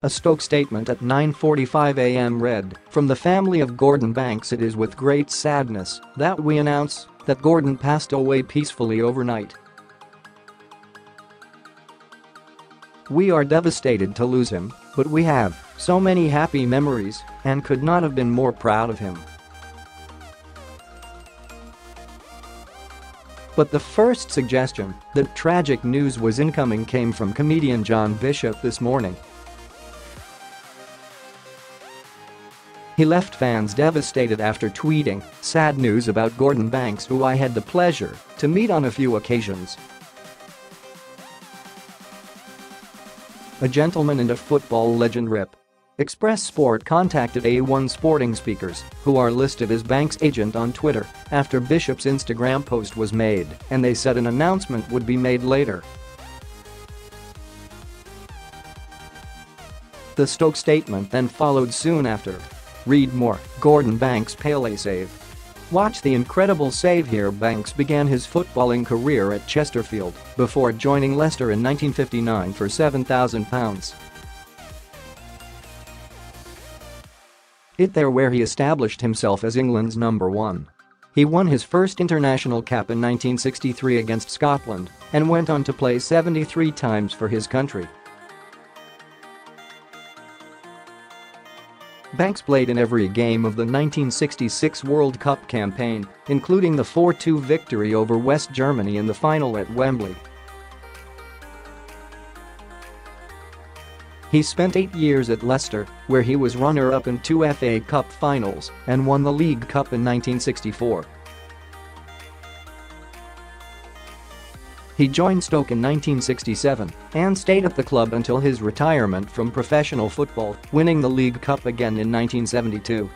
A Stoke statement at 9:45 a.m. read, "From the family of Gordon Banks, it is with great sadness that we announce that Gordon passed away peacefully overnight. We are devastated to lose him, but we have so many happy memories and could not have been more proud of him." But the first suggestion that tragic news was incoming came from comedian John Bishop this morning. He left fans devastated after tweeting, "Sad news about Gordon Banks, who I had the pleasure to meet on a few occasions. A gentleman and a football legend rip." Express Sport contacted A1 Sporting speakers, who are listed as Banks' agent on Twitter, after Bishop's Instagram post was made, and they said an announcement would be made later. The Stoke statement then followed soon after. Read more: Gordon Banks' Pele save. Watch the incredible save here. Banks began his footballing career at Chesterfield before joining Leicester in 1959 for £7,000. It there where he established himself as England's number one. He won his first international cap in 1963 against Scotland and went on to play 73 times for his country. Banks played in every game of the 1966 World Cup campaign, including the 4-2 victory over West Germany in the final at Wembley. He spent 8 years at Leicester, where he was runner-up in 2 FA Cup finals and won the League Cup in 1964. He joined Stoke in 1967 and stayed at the club until his retirement from professional football, winning the League Cup again in 1972.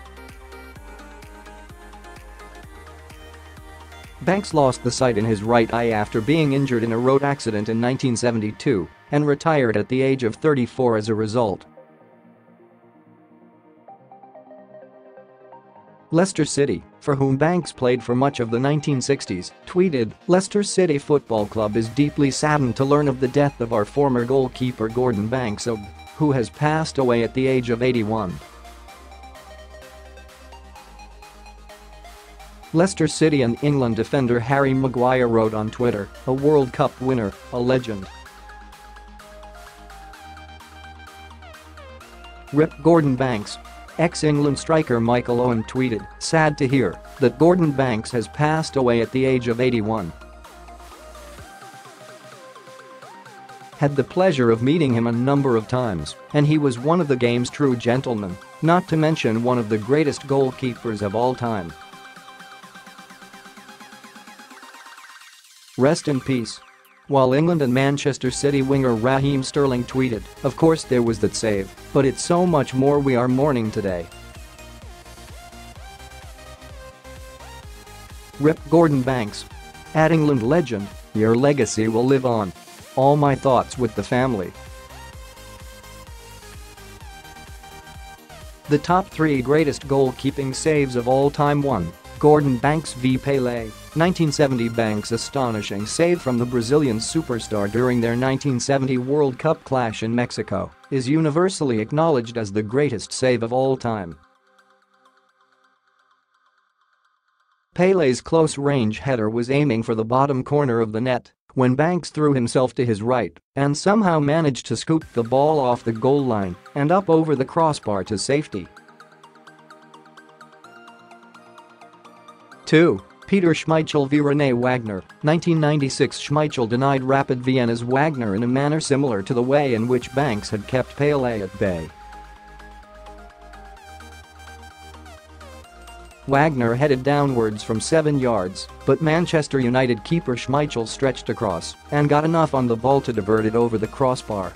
Banks lost the sight in his right eye after being injured in a road accident in 1972 and retired at the age of 34 as a result. Leicester City, for whom Banks played for much of the 1960s, tweeted, "Leicester City Football Club is deeply saddened to learn of the death of our former goalkeeper Gordon Banks, who has passed away at the age of 81. Leicester City and England defender Harry Maguire wrote on Twitter, "A World Cup winner, a legend. Rip Gordon Banks." Ex-England striker Michael Owen tweeted, "Sad to hear that Gordon Banks has passed away at the age of 81. Had the pleasure of meeting him a number of times, and he was one of the game's true gentlemen, not to mention one of the greatest goalkeepers of all time. Rest in peace." While England and Manchester City winger Raheem Sterling tweeted, "Of course there was that save, but it's so much more we are mourning today. Rip Gordon Banks. At England legend, your legacy will live on. All my thoughts with the family." The top 3 greatest goalkeeping saves of all time: 1. Gordon Banks v Pelé, 1970. Banks' astonishing save from the Brazilian superstar during their 1970 World Cup clash in Mexico is universally acknowledged as the greatest save of all time. Pelé's close-range header was aiming for the bottom corner of the net when Banks threw himself to his right and somehow managed to scoop the ball off the goal line and up over the crossbar to safety. 2. Peter Schmeichel v René Wagner, 1996. Schmeichel denied Rapid Vienna's Wagner in a manner similar to the way in which Banks had kept Pelé at bay. Wagner headed downwards from 7 yards, but Manchester United keeper Schmeichel stretched across and got enough on the ball to divert it over the crossbar.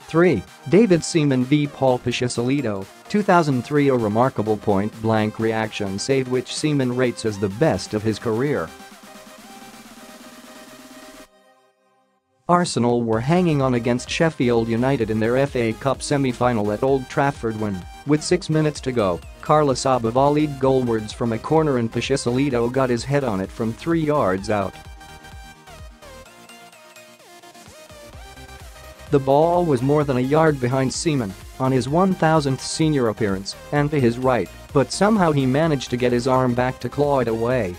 3. David Seaman v Paul Piccisolito, 2003. A remarkable point-blank reaction save which Seaman rates as the best of his career. Arsenal were hanging on against Sheffield United in their FA Cup semi-final at Old Trafford when, with 6 minutes to go, Carlos Auba volleyed goalwards from a corner and Piccisolito got his head on it from 3 yards out. The ball was more than a yard behind Seaman on his 1000th senior appearance and to his right, but somehow he managed to get his arm back to claw it away.